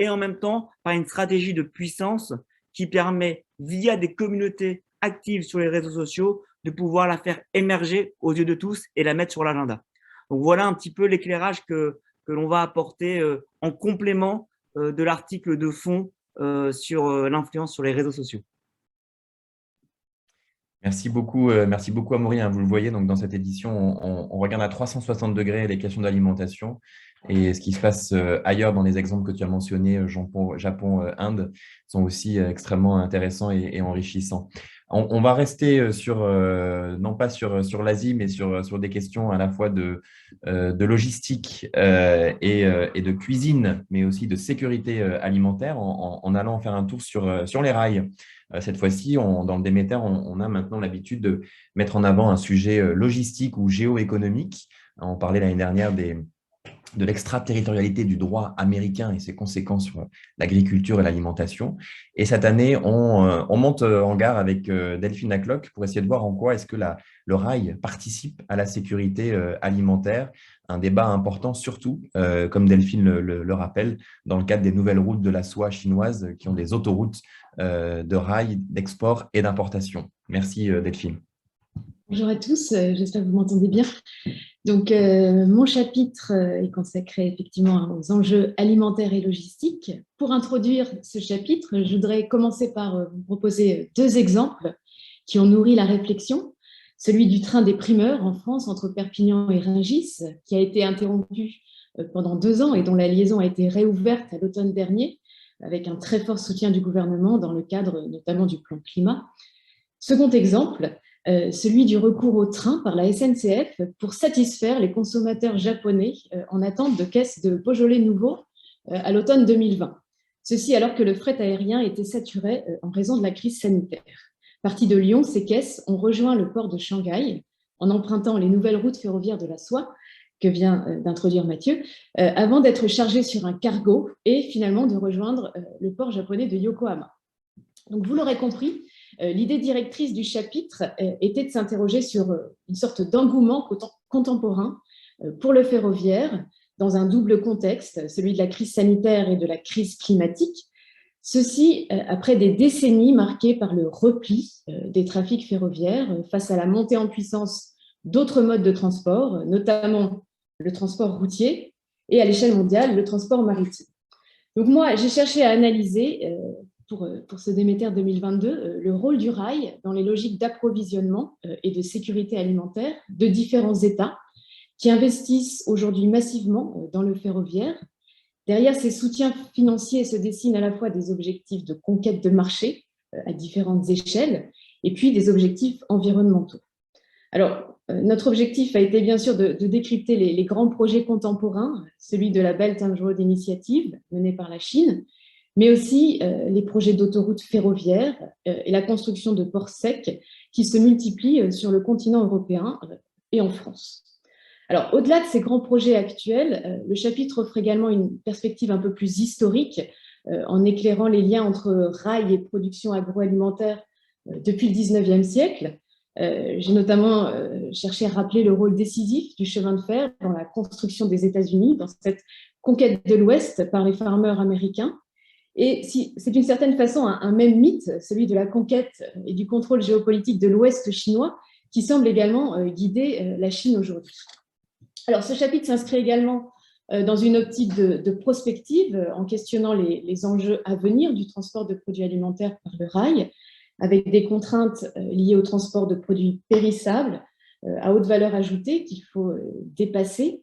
Speaker 5: et en même temps par une stratégie de puissance qui permet, via des communautés actives sur les réseaux sociaux, de pouvoir la faire émerger aux yeux de tous et la mettre sur l'agenda. Donc voilà un petit peu l'éclairage que l'on va apporter en complément de l'article de fond sur l'influence sur les réseaux sociaux.
Speaker 2: Merci beaucoup Amaury. Vous le voyez, donc dans cette édition, on regarde à 360 degrés les questions d'alimentation et ce qui se passe ailleurs dans les exemples que tu as mentionnés, Japon, Inde, sont aussi extrêmement intéressants et enrichissants. On va rester non pas sur l'Asie, mais sur des questions à la fois de logistique et de cuisine, mais aussi de sécurité alimentaire en allant faire un tour sur les rails. Cette fois-ci, dans le Déméter, on a maintenant l'habitude de mettre en avant un sujet logistique ou géoéconomique. On parlait l'année dernière de l'extraterritorialité du droit américain et ses conséquences sur l'agriculture et l'alimentation. Et cette année, on monte en gare avec Delphine Lacloque pour essayer de voir en quoi est-ce que le rail participe à la sécurité alimentaire. Un débat important, surtout, comme Delphine le rappelle, dans le cadre des nouvelles routes de la soie chinoise qui ont des autoroutes de rail, d'export et d'importation. Merci Delphine.
Speaker 6: Bonjour à tous, j'espère que vous m'entendez bien. Donc, mon chapitre est consacré effectivement aux enjeux alimentaires et logistiques. Pour introduire ce chapitre, je voudrais commencer par vous proposer 2 exemples qui ont nourri la réflexion. Celui du train des primeurs en France entre Perpignan et Rungis, qui a été interrompu pendant 2 ans et dont la liaison a été réouverte à l'automne dernier, avec un très fort soutien du gouvernement dans le cadre notamment du plan climat. Second exemple, celui du recours au train par la SNCF pour satisfaire les consommateurs japonais en attente de caisses de Beaujolais nouveau à l'automne 2020. Ceci alors que le fret aérien était saturé en raison de la crise sanitaire. Partis de Lyon, ces caisses ont rejoint le port de Shanghai en empruntant les nouvelles routes ferroviaires de la soie que vient d'introduire Mathieu, avant d'être chargées sur un cargo et finalement de rejoindre le port japonais de Yokohama. Donc vous l'aurez compris, l'idée directrice du chapitre était de s'interroger sur une sorte d'engouement contemporain pour le ferroviaire dans un double contexte, celui de la crise sanitaire et de la crise climatique. Ceci après des décennies marquées par le repli des trafics ferroviaires face à la montée en puissance d'autres modes de transport, notamment le transport routier et à l'échelle mondiale, le transport maritime. Donc moi, j'ai cherché à analyser pour ce Déméter 2022, le rôle du rail dans les logiques d'approvisionnement et de sécurité alimentaire de différents États qui investissent aujourd'hui massivement dans le ferroviaire. Derrière ces soutiens financiers se dessinent à la fois des objectifs de conquête de marché à différentes échelles et puis des objectifs environnementaux. Alors, notre objectif a été bien sûr de décrypter les grands projets contemporains, celui de la Belt and Road Initiative menée par la Chine, mais aussi les projets d'autoroutes ferroviaires et la construction de ports secs qui se multiplient sur le continent européen et en France. Alors, au-delà de ces grands projets actuels, le chapitre offre également une perspective un peu plus historique en éclairant les liens entre rail et production agroalimentaire depuis le 19e siècle. J'ai notamment cherché à rappeler le rôle décisif du chemin de fer dans la construction des États-Unis, dans cette conquête de l'Ouest par les farmers américains. Et c'est d'une certaine façon un même mythe, celui de la conquête et du contrôle géopolitique de l'Ouest chinois, qui semble également guider la Chine aujourd'hui. Alors, ce chapitre s'inscrit également dans une optique de prospective en questionnant les enjeux à venir du transport de produits alimentaires par le rail, avec des contraintes liées au transport de produits périssables à haute valeur ajoutée qu'il faut dépasser.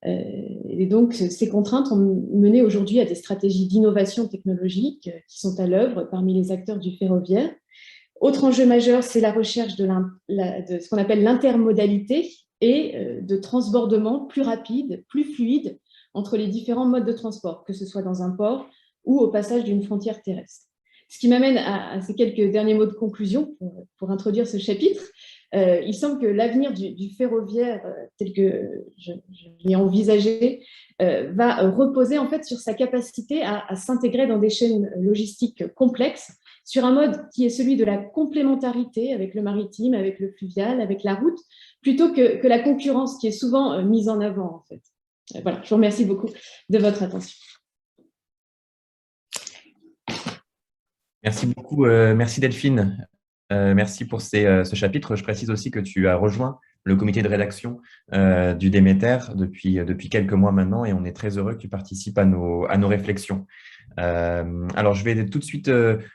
Speaker 6: Et donc, ces contraintes ont mené aujourd'hui à des stratégies d'innovation technologique qui sont à l'œuvre parmi les acteurs du ferroviaire. Autre enjeu majeur, c'est la recherche de ce qu'on appelle l'intermodalité et de transbordement plus rapide, plus fluide entre les différents modes de transport, que ce soit dans un port ou au passage d'une frontière terrestre. Ce qui m'amène à ces quelques derniers mots de conclusion pour introduire ce chapitre. Il semble que l'avenir du ferroviaire, tel que je l'ai envisagé, va reposer en fait sur sa capacité à s'intégrer dans des chaînes logistiques complexes, sur un mode qui est celui de la complémentarité avec le maritime, avec le fluvial, avec la route, plutôt que la concurrence qui est souvent mise en avant en fait. Voilà, je vous remercie beaucoup de votre attention.
Speaker 2: Merci beaucoup, merci Delphine. Merci pour ce chapitre. Je précise aussi que tu as rejoint le comité de rédaction du Déméter depuis quelques mois maintenant et on est très heureux que tu participes à nos réflexions. Alors, je vais tout de suite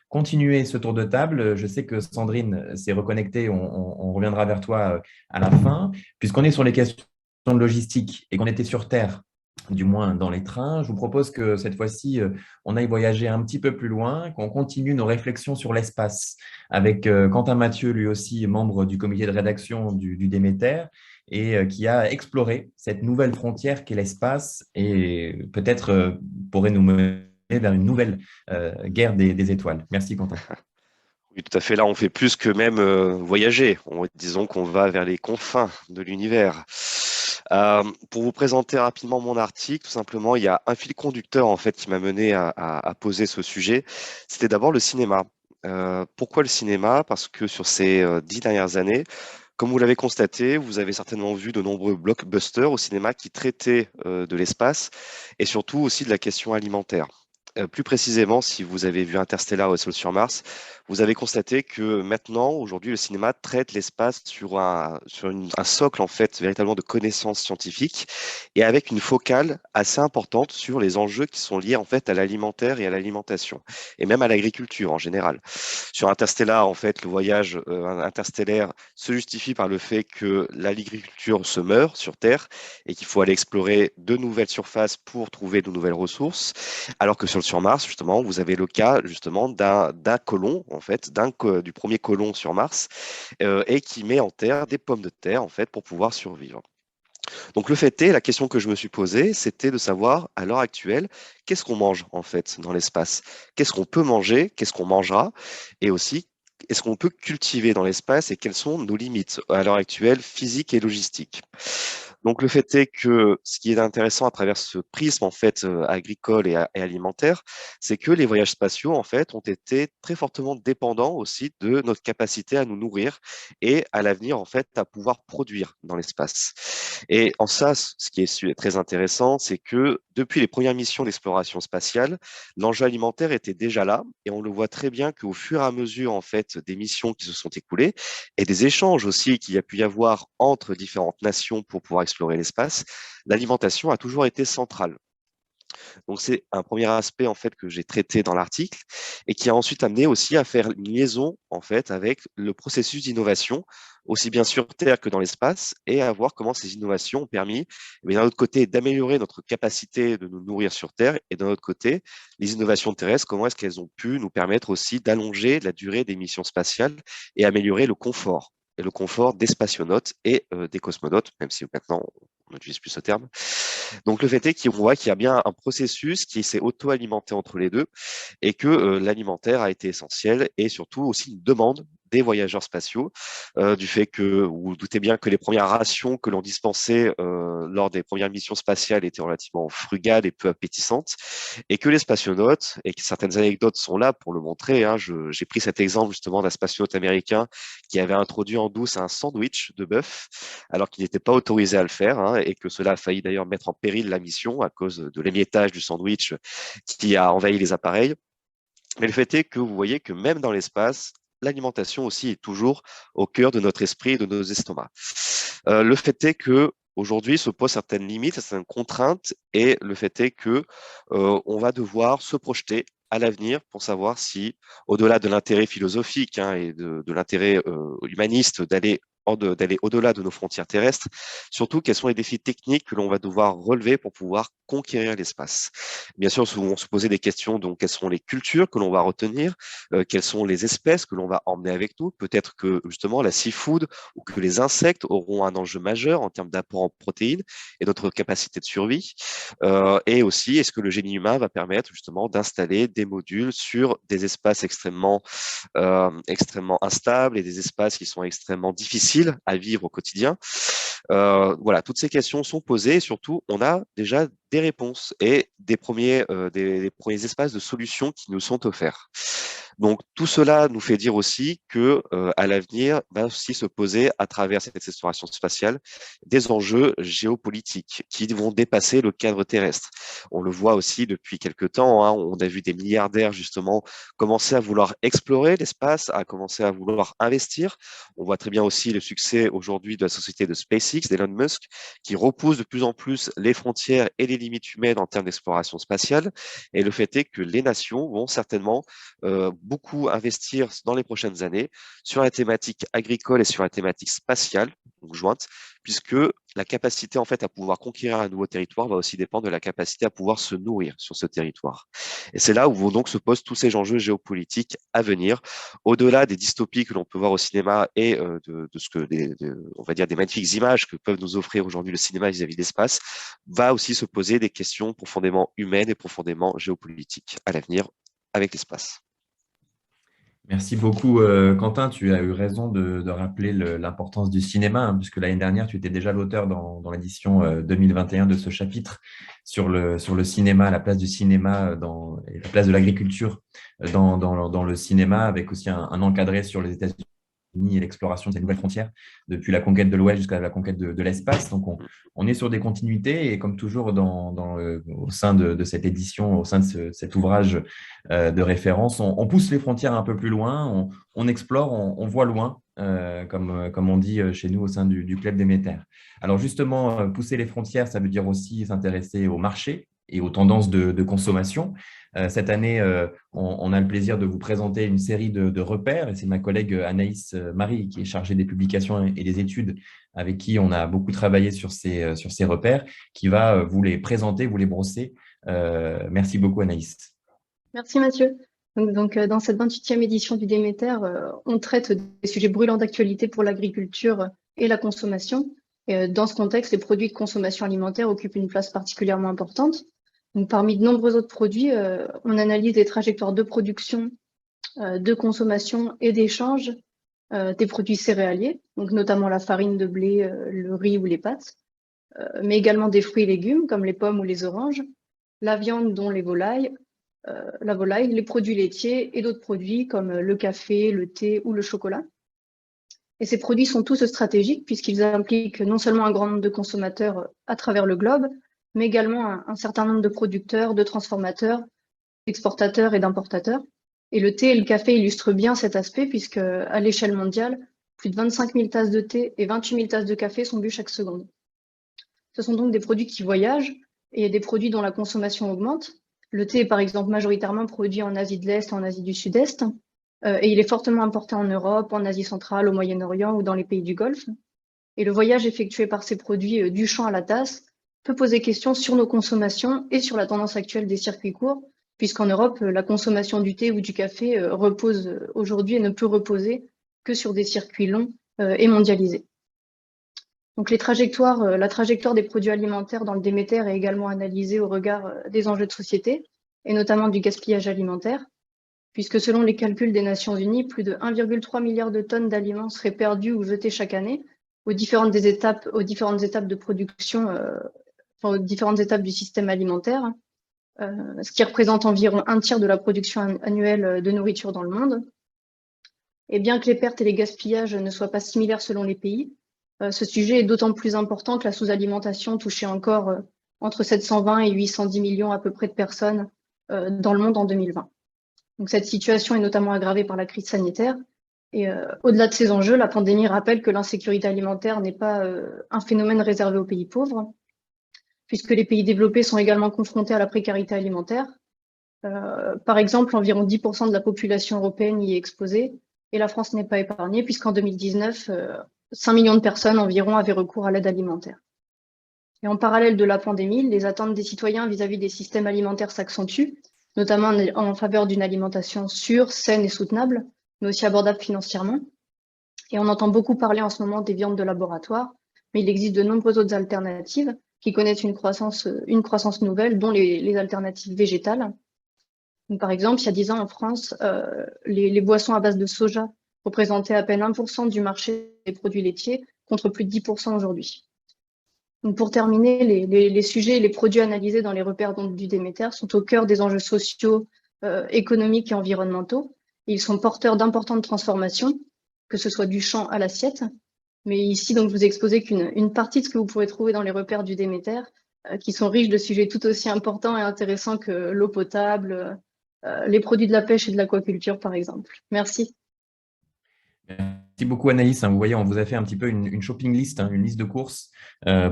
Speaker 2: continuer ce tour de table. Je sais que Sandrine s'est reconnectée. On reviendra vers toi à la fin. Puisqu'on est sur les questions de logistique et qu'on était sur Terre, du moins dans les trains, je vous propose que cette fois-ci, on aille voyager un petit peu plus loin, qu'on continue nos réflexions sur l'espace avec Quentin Mathieu, lui aussi membre du comité de rédaction du Déméter et qui a exploré cette nouvelle frontière qu'est l'espace et peut-être pourrait nous mener vers une nouvelle guerre des étoiles. Merci Quentin.
Speaker 7: Oui, tout à fait. Là, on fait plus que même voyager. Disons qu'on va vers les confins de l'univers. Pour vous présenter rapidement mon article, tout simplement, il y a un fil conducteur en fait qui m'a mené à poser ce sujet. C'était d'abord le cinéma. Pourquoi le cinéma? Parce que sur ces 10 dernières années, comme vous l'avez constaté, vous avez certainement vu de nombreux blockbusters au cinéma qui traitaient de l'espace et surtout aussi de la question alimentaire. Plus précisément, si vous avez vu Interstellar ou Seul sur Mars, vous avez constaté que maintenant, aujourd'hui, le cinéma traite l'espace sur un socle, en fait, véritablement de connaissances scientifiques et avec une focale assez importante sur les enjeux qui sont liés, en fait, à l'alimentaire et à l'alimentation et même à l'agriculture en général. Sur Interstellar, en fait, le voyage interstellaire se justifie par le fait que l'agriculture se meurt sur Terre et qu'il faut aller explorer de nouvelles surfaces pour trouver de nouvelles ressources, alors que sur le sur Mars, justement, vous avez le cas justement d'un colon, en fait, du premier colon sur Mars, et qui met en terre des pommes de terre, en fait, pour pouvoir survivre. Donc le fait est, la question que je me suis posée, c'était de savoir, à l'heure actuelle, qu'est-ce qu'on mange, en fait, dans l'espace? Qu'est-ce qu'on peut manger? Qu'est-ce qu'on mangera? Et aussi, est-ce qu'on peut cultiver dans l'espace et quelles sont nos limites, à l'heure actuelle, physiques et logistiques? Donc le fait est que ce qui est intéressant à travers ce prisme en fait agricole et alimentaire, c'est que les voyages spatiaux en fait ont été très fortement dépendants aussi de notre capacité à nous nourrir et à l'avenir en fait à pouvoir produire dans l'espace. Et en ça, ce qui est très intéressant, c'est que depuis les premières missions d'exploration spatiale, l'enjeu alimentaire était déjà là et on le voit très bien qu'au fur et à mesure en fait des missions qui se sont écoulées et des échanges aussi qu'il y a pu y avoir entre différentes nations pour pouvoir explorer l'espace, l'alimentation a toujours été centrale. Donc c'est un premier aspect en fait que j'ai traité dans l'article et qui a ensuite amené aussi à faire une liaison en fait avec le processus d'innovation aussi bien sur Terre que dans l'espace et à voir comment ces innovations ont permis d'un autre côté d'améliorer notre capacité de nous nourrir sur Terre et d'un autre côté les innovations terrestres, comment est-ce qu'elles ont pu nous permettre aussi d'allonger la durée des missions spatiales et améliorer le confort des spationautes et des cosmonautes, même si maintenant on n'utilise plus ce terme. Donc le fait est qu'on voit qu'il y a bien un processus qui s'est auto-alimenté entre les deux et que l'alimentaire a été essentiel et surtout aussi une demande des voyageurs spatiaux, du fait que vous vous doutez bien que les premières rations que l'on dispensait lors des premières missions spatiales étaient relativement frugales et peu appétissantes, et que les spationautes, et que certaines anecdotes sont là pour le montrer, hein, j'ai pris cet exemple justement d'un spationaute américain qui avait introduit en douce un sandwich de bœuf, alors qu'il n'était pas autorisé à le faire, hein, et que cela a failli d'ailleurs mettre en péril la mission à cause de l'émiettage du sandwich qui a envahi les appareils. Mais le fait est que vous voyez que même dans l'espace, l'alimentation aussi est toujours au cœur de notre esprit et de nos estomacs. Le fait est que aujourd'hui se posent certaines limites, certaines contraintes, et le fait est que on va devoir se projeter à l'avenir pour savoir si, au-delà de l'intérêt philosophique hein, et de l'intérêt humaniste d'aller au-delà de nos frontières terrestres, surtout quels sont les défis techniques que l'on va devoir relever pour pouvoir conquérir l'espace. Bien sûr, on se posait des questions, donc quelles sont les cultures que l'on va retenir, quelles sont les espèces que l'on va emmener avec nous, peut-être que justement la seafood ou que les insectes auront un enjeu majeur en termes d'apport en protéines et notre capacité de survie, et aussi est-ce que le génie humain va permettre justement d'installer des modules sur des espaces extrêmement instables et des espaces qui sont extrêmement difficiles à vivre au quotidien. Voilà, toutes ces questions sont posées et surtout, on a déjà des réponses et des premiers espaces de solutions qui nous sont offerts. Donc, tout cela nous fait dire aussi que à l'avenir va aussi se poser à travers cette exploration spatiale des enjeux géopolitiques qui vont dépasser le cadre terrestre. On le voit aussi depuis quelques temps, hein, on a vu des milliardaires justement commencer à vouloir explorer l'espace, à commencer à vouloir investir. On voit très bien aussi le succès aujourd'hui de la société de SpaceX, d'Elon Musk, qui repousse de plus en plus les frontières et les limites humaines en termes d'exploration spatiale. Et le fait est que les nations vont certainement beaucoup investir dans les prochaines années sur la thématique agricole et sur la thématique spatiale, donc jointe, puisque la capacité en fait à pouvoir conquérir un nouveau territoire va aussi dépendre de la capacité à pouvoir se nourrir sur ce territoire. Et c'est là où donc se posent tous ces enjeux géopolitiques à venir, au-delà des dystopies que l'on peut voir au cinéma et de ce que on va dire des magnifiques images que peuvent nous offrir aujourd'hui le cinéma vis-à-vis de l'espace, va aussi se poser des questions profondément humaines et profondément géopolitiques à l'avenir avec l'espace.
Speaker 2: Merci beaucoup, Quentin. Tu as eu raison de rappeler l'importance du cinéma, hein, puisque l'année dernière, tu étais déjà l'auteur dans l'édition 2021 de ce chapitre sur le cinéma, la place du cinéma et la place de l'agriculture dans le cinéma, avec aussi un encadré sur les États-Unis et l'exploration de ces nouvelles frontières depuis la conquête de l'Ouest jusqu'à la conquête de l'espace. Donc, on est sur des continuités et comme toujours au sein de cette édition, au sein de cet ouvrage de référence, on pousse les frontières un peu plus loin, on explore, on voit loin, comme on dit chez nous au sein du Club Déméter. Alors justement, pousser les frontières, ça veut dire aussi s'intéresser au marché et aux tendances de consommation. Cette année, on a le plaisir de vous présenter une série de repères et c'est ma collègue Anaïs Marie qui est chargée des publications et des études avec qui on a beaucoup travaillé sur ces repères qui va vous les présenter, vous les brosser. Merci beaucoup Anaïs.
Speaker 8: Merci Mathieu. Dans cette 28e édition du Déméter, on traite des sujets brûlants d'actualité pour l'agriculture et la consommation. Et dans ce contexte, les produits de consommation alimentaire occupent une place particulièrement importante. Donc, parmi de nombreux autres produits, on analyse les trajectoires de production, de consommation et d'échange des produits céréaliers, donc notamment la farine de blé, le riz ou les pâtes, mais également des fruits et légumes comme les pommes ou les oranges, la viande dont la volaille, les produits laitiers et d'autres produits comme le café, le thé ou le chocolat. Et ces produits sont tous stratégiques puisqu'ils impliquent non seulement un grand nombre de consommateurs à travers le globe, mais également un certain nombre de producteurs, de transformateurs, d'exportateurs et d'importateurs. Et le thé et le café illustrent bien cet aspect puisque à l'échelle mondiale, plus de 25 000 tasses de thé et 28 000 tasses de café sont bues chaque seconde. Ce sont donc des produits qui voyagent et des produits dont la consommation augmente. Le thé est par exemple majoritairement produit en Asie de l'Est et en Asie du Sud-Est, et il est fortement importé en Europe, en Asie centrale, au Moyen-Orient ou dans les pays du Golfe. Et le voyage effectué par ces produits du champ à la tasse peut poser question sur nos consommations et sur la tendance actuelle des circuits courts, puisqu'en Europe, la consommation du thé ou du café repose aujourd'hui et ne peut reposer que sur des circuits longs et mondialisés. Donc la trajectoire des produits alimentaires dans le Déméter est également analysée au regard des enjeux de société, et notamment du gaspillage alimentaire, puisque selon les calculs des Nations Unies, plus de 1,3 milliard de tonnes d'aliments seraient perdues ou jetées chaque année aux différentes étapes de production, aux différentes étapes du système alimentaire, ce qui représente environ un tiers de la production annuelle de nourriture dans le monde. Et bien que les pertes et les gaspillages ne soient pas similaires selon les pays, ce sujet est d'autant plus important que la sous-alimentation touchait encore entre 720 et 810 millions à peu près de personnes dans le monde en 2020. Donc cette situation est notamment aggravée par la crise sanitaire. Et au-delà de ces enjeux, la pandémie rappelle que l'insécurité alimentaire n'est pas un phénomène réservé aux pays pauvres, puisque les pays développés sont également confrontés à la précarité alimentaire. Par exemple, environ 10% de la population européenne y est exposée, et la France n'est pas épargnée, puisqu'en 2019, 5 millions de personnes environ avaient recours à l'aide alimentaire. Et en parallèle de la pandémie, les attentes des citoyens vis-à-vis des systèmes alimentaires s'accentuent, notamment en faveur d'une alimentation sûre, saine et soutenable, mais aussi abordable financièrement. Et on entend beaucoup parler en ce moment des viandes de laboratoire, mais il existe de nombreuses autres alternatives qui connaissent une croissance nouvelle, dont les alternatives végétales. Donc, par exemple, il y a 10 ans en France, les boissons à base de soja représentaient à peine 1% du marché des produits laitiers, contre plus de 10% aujourd'hui. Donc, pour terminer, les sujets et les produits analysés dans les repères du Déméter sont au cœur des enjeux sociaux, économiques et environnementaux. Ils sont porteurs d'importantes transformations, que ce soit du champ à l'assiette. Mais ici, donc, je vous ai exposé qu'une partie de ce que vous pourrez trouver dans les repères du Déméter, qui sont riches de sujets tout aussi importants et intéressants que l'eau potable, les produits de la pêche et de l'aquaculture, par exemple. Merci.
Speaker 2: Merci beaucoup Anaïs. Vous voyez, on vous a fait un petit peu une shopping list, une liste de courses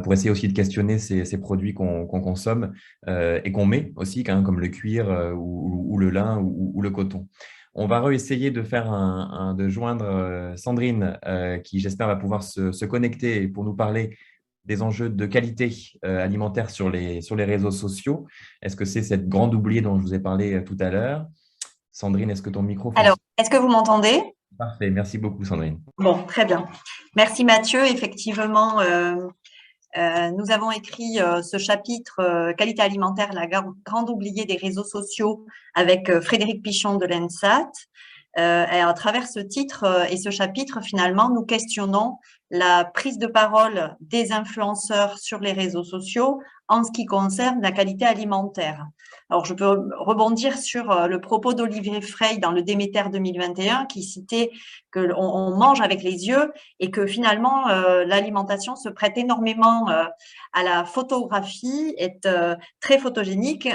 Speaker 2: pour essayer aussi de questionner ces produits qu'on consomme et qu'on met aussi, comme le cuir ou le lin ou le coton. On va essayer de faire de joindre Sandrine qui, j'espère, va pouvoir se connecter pour nous parler des enjeux de qualité alimentaire sur les réseaux sociaux. Est-ce que c'est cette grande oubliée dont je vous ai parlé tout à l'heure? Sandrine, est-ce que ton micro fonctionne?
Speaker 9: Alors, est-ce que vous m'entendez?
Speaker 2: Parfait, merci beaucoup Sandrine.
Speaker 9: Bon, très bien. Merci Mathieu. Effectivement, nous avons écrit ce chapitre qualité alimentaire, la grande oubliée des réseaux sociaux avec Frédéric Pichon de l'ENSAT. Et à travers ce titre et ce chapitre, finalement, nous questionnons la prise de parole des influenceurs sur les réseaux sociaux en ce qui concerne la qualité alimentaire. Alors, je peux rebondir sur le propos d'Olivier Frey dans le Déméter 2021 qui citait qu'on mange avec les yeux et que finalement, l'alimentation se prête énormément à la photographie, est très photogénique,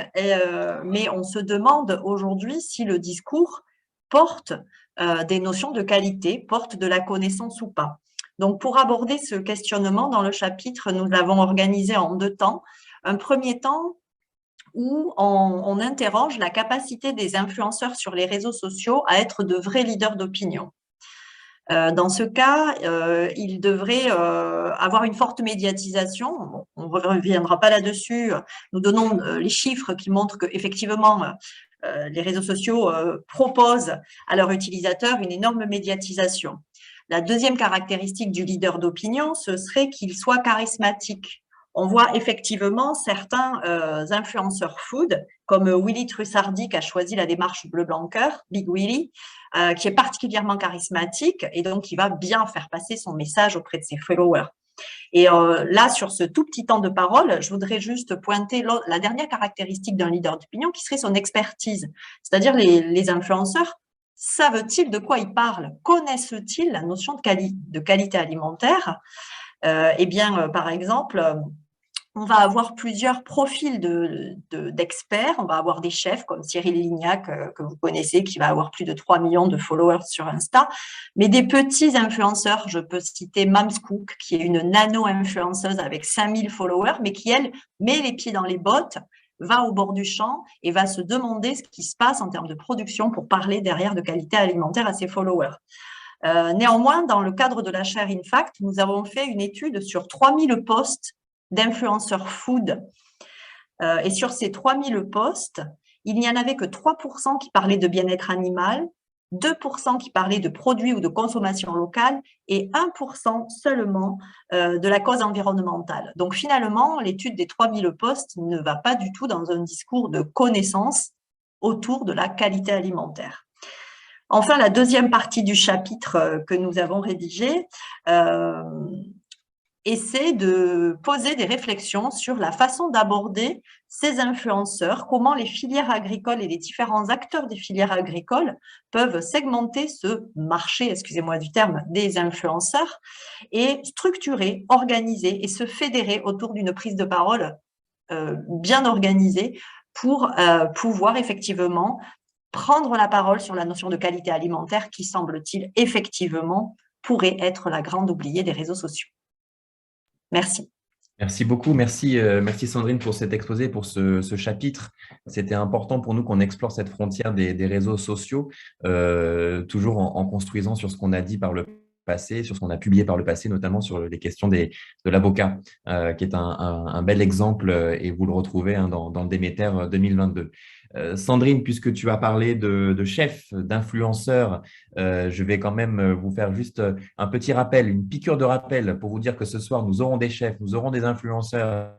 Speaker 9: mais on se demande aujourd'hui si le discours porte des notions de qualité, porte de la connaissance ou pas. Donc, pour aborder ce questionnement dans le chapitre, nous l'avons organisé en 2 temps. Un premier temps où on interroge la capacité des influenceurs sur les réseaux sociaux à être de vrais leaders d'opinion. Dans ce cas, ils devraient avoir une forte médiatisation. On ne reviendra pas là-dessus. Nous donnons les chiffres qui montrent qu'effectivement, les réseaux sociaux proposent à leurs utilisateurs une énorme médiatisation. La deuxième caractéristique du leader d'opinion, ce serait qu'il soit charismatique. On voit effectivement certains influenceurs food, comme Willy Trussardi qui a choisi la démarche bleu blanc cœur, Big Willy, qui est particulièrement charismatique et donc qui va bien faire passer son message auprès de ses followers. Et là, sur ce tout petit temps de parole, je voudrais juste pointer la dernière caractéristique d'un leader d'opinion qui serait son expertise. C'est-à-dire les influenceurs, savent-ils de quoi ils parlent? Connaissent-ils la notion de qualité alimentaire? Eh bien, par exemple, on va avoir plusieurs profils d'experts. On va avoir des chefs comme Cyril Lignac, que vous connaissez, qui va avoir plus de 3 millions de followers sur Insta. Mais des petits influenceurs, je peux citer Mamscook, qui est une nano-influenceuse avec 5000 followers, mais qui, elle, met les pieds dans les bottes, va au bord du champ et va se demander ce qui se passe en termes de production pour parler derrière de qualité alimentaire à ses followers. Néanmoins, dans le cadre de la Share in Fact, nous avons fait une étude sur 3000 posts d'influenceurs food. Et sur ces 3000 posts, il n'y en avait que 3% qui parlaient de bien-être animal, 2% qui parlaient de produits ou de consommation locale et 1% seulement de la cause environnementale. Donc finalement, l'étude des 3000 posts ne va pas du tout dans un discours de connaissance autour de la qualité alimentaire. Enfin, la deuxième partie du chapitre que nous avons rédigé essaie de poser des réflexions sur la façon d'aborder ces influenceurs, comment les filières agricoles et les différents acteurs des filières agricoles peuvent segmenter ce marché, excusez-moi du terme, des influenceurs et structurer, organiser et se fédérer autour d'une prise de parole bien organisée pour pouvoir effectivement prendre la parole sur la notion de qualité alimentaire qui, semble-t-il, effectivement, pourrait être la grande oubliée des réseaux sociaux. Merci.
Speaker 2: Merci beaucoup. Merci Sandrine pour cet exposé, pour ce chapitre. C'était important pour nous qu'on explore cette frontière des réseaux sociaux, toujours en construisant sur ce qu'on a dit par le passé, sur ce qu'on a publié par le passé, notamment sur les questions de l'avocat, qui est un bel exemple et vous le retrouvez dans le Déméter 2022. Sandrine, puisque tu as parlé de chefs, d'influenceurs, je vais quand même vous faire juste un petit rappel, une piqûre de rappel pour vous dire que ce soir, nous aurons des chefs, nous aurons des influenceurs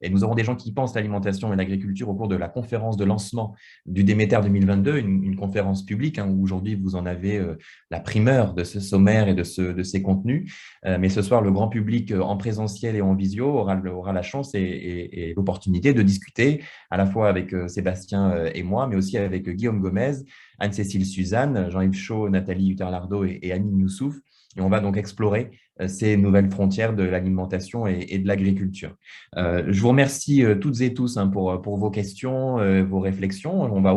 Speaker 2: et nous aurons des gens qui pensent l'alimentation et l'agriculture au cours de la conférence de lancement du Déméter 2022, une conférence publique où aujourd'hui vous en avez la primeur de ce sommaire et de ces contenus. Mais ce soir, le grand public en présentiel et en visio aura la chance et l'opportunité de discuter à la fois avec Sébastien et moi, mais aussi avec Guillaume Gomez, Anne-Cécile Suzanne, Jean-Yves Chaud, Nathalie Hutter-Lardot et Amine Youssouf. Et on va donc explorer ces nouvelles frontières de l'alimentation et de l'agriculture. Je vous remercie toutes et tous pour vos questions, vos réflexions. On va